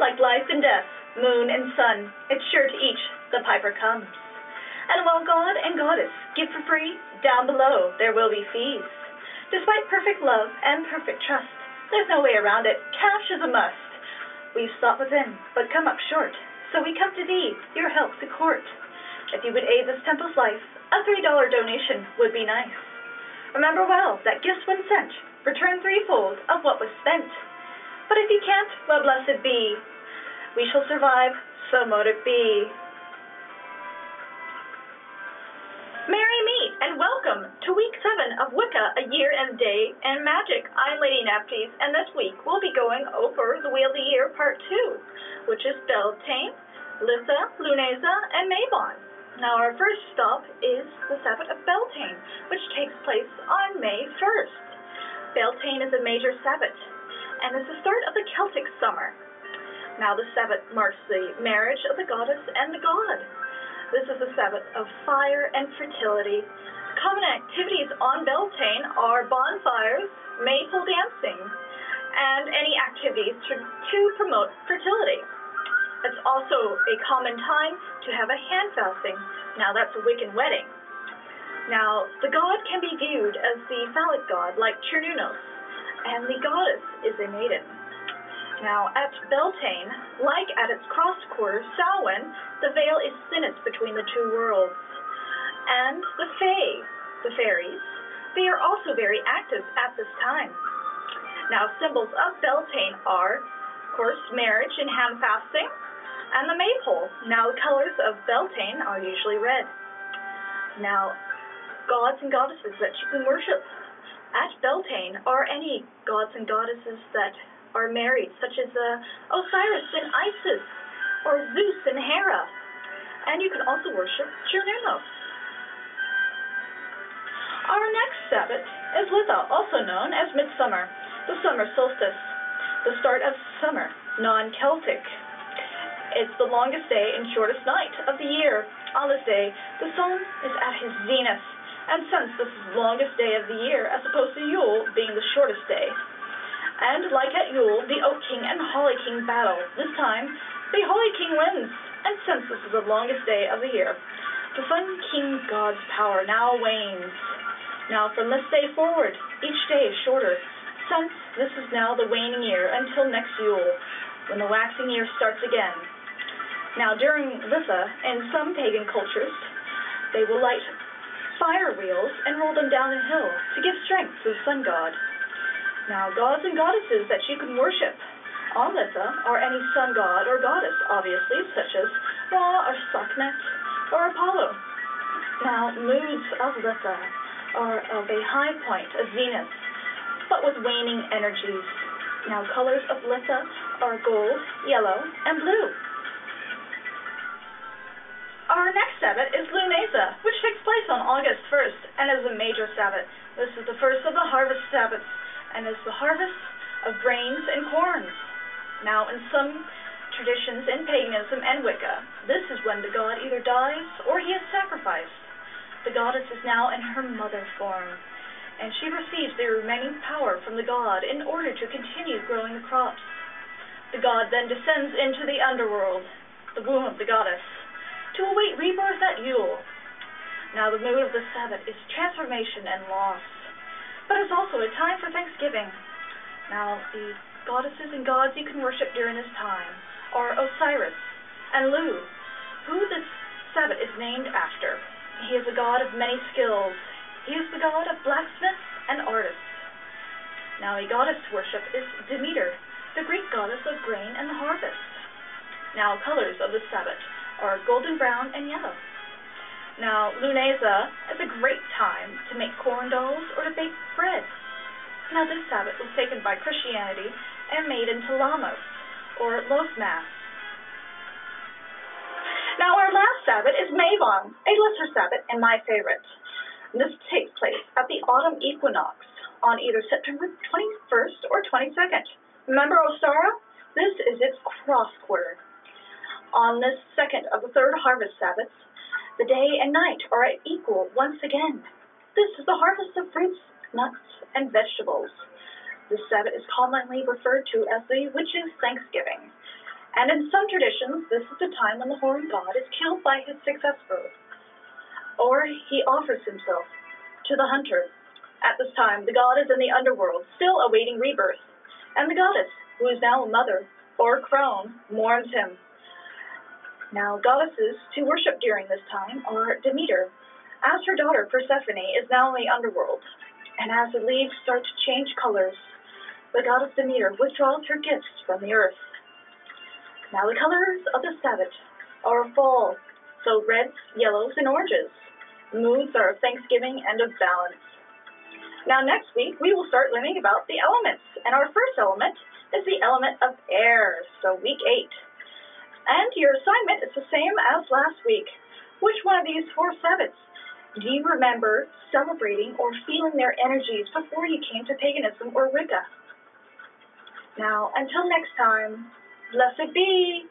Like life and death, moon and sun, it's sure to each the piper comes. And while God and Goddess give for free, down below there will be fees. Despite perfect love and perfect trust, there's no way around it. Cash is a must. We've sought within, but come up short. So we come to thee, your help to court. If you would aid this temple's life, a $3 donation would be nice. Remember well that gifts when sent return threefold of what was spent. But if you can't, well, blessed be. We shall survive, so mote it be. Merry meet and welcome to week 7 of Wicca, A Year and a Day and Magic. I'm Lady Napties, and this week we'll be going over the Wheel of the Year Part 2, which is Beltane, Litha, Lunasa, and Mavon. Now our first stop is the Sabbath of Beltane, which takes place on May 1st. Beltane is a major Sabbath, and is the start of the Celtic summer. Now the Sabbath marks the marriage of the goddess and the god. This is a Sabbath of fire and fertility. Common activities on Beltane are bonfires, maypole dancing, and any activities to promote fertility. It's also a common time to have a hand fasting. Now that's a Wiccan wedding. Now the god can be viewed as the phallic god like Cernunnos, and the goddess is a maiden. Now, at Beltane, like at its cross quarter, Samhain, the veil is thinnest between the two worlds. And the Fae, the fairies, they are also very active at this time. Now, symbols of Beltane are, of course, marriage and hand fasting, and the maypole. Now, the colors of Beltane are usually red. Now, gods and goddesses that you can worship at Beltane are any gods and goddesses that are married, such as Osiris and Isis, or Zeus and Hera. And you can also worship Cernunnos. Our next Sabbath is Litha, also known as Midsummer, the summer solstice, the start of summer, non-Celtic. It's the longest day and shortest night of the year. On this day, the sun is at his zenith, and since this is the longest day of the year, as opposed to Yule being the shortest day, and like at Yule, the Oak King and Holly King battle. This time, the Holly King wins, and since this is the longest day of the year, the Sun King God's power now wanes. Now from this day forward, each day is shorter, since this is now the waning year until next Yule, when the waxing year starts again. Now during Litha, in some pagan cultures, they will light fire wheels and roll them down a hill to give strength to the sun god. Now, gods and goddesses that you can worship on Litha are any sun god or goddess, obviously, such as Ra or Sekhmet or Apollo. Now, moods of Litha are of a high point, a zenith, but with waning energies. Now, colors of Litha are gold, yellow, and blue. Our next Sabbath is Lunasa, which takes place on August 1st and is a major Sabbath. This is the first of the harvest Sabbaths, and is the harvest of grains and corns. Now, in some traditions in paganism and Wicca, this is when the god either dies or he is sacrificed. The goddess is now in her mother form, and she receives the remaining power from the god in order to continue growing the crops. The god then descends into the underworld, the womb of the goddess, to await rebirth at Yule. Now, the mood of the Sabbath is transformation and loss, but it's also a time for Thanksgiving. Now, the goddesses and gods you can worship during this time are Osiris and Lu, who this Sabbath is named after. He is a god of many skills. He is the god of blacksmiths and artists. Now, a goddess to worship is Demeter, the Greek goddess of grain and the harvest. Now, colors of the Sabbath are golden brown and yellow. Now, Lunasa is a great time to make corn dolls or to bake bread. Now, this Sabbath was taken by Christianity and made into Lamos, or loaf mass. Now, our last Sabbath is Mavon, a lesser Sabbath and my favorite. This takes place at the autumn equinox on either September 21st or 22nd. Remember Ostara? This is its cross quarter. On this second of the third harvest Sabbaths, the day and night are equal once again. This is the harvest of fruits, nuts, and vegetables. This Sabbath is commonly referred to as the Witches' Thanksgiving, And in some traditions, this is the time when the horned god is killed by his successor, or he offers himself to the hunter. At this time, the god is in the underworld, still awaiting rebirth, and the goddess, who is now a mother or crone, mourns him. Now, goddesses to worship during this time are Demeter, as her daughter Persephone is now in the underworld, and as the leaves start to change colors, the goddess Demeter withdraws her gifts from the earth. Now, the colors of the Sabbath are fall, so reds, yellows, and oranges. Moods are of thanksgiving and of balance. Now, next week, we will start learning about the elements, and our first element is the element of air, so week 8. And your assignment is the same as last week. Which one of these 4 Sabbaths do you remember celebrating or feeling their energies before you came to paganism or Wicca? Now, until next time, blessed be!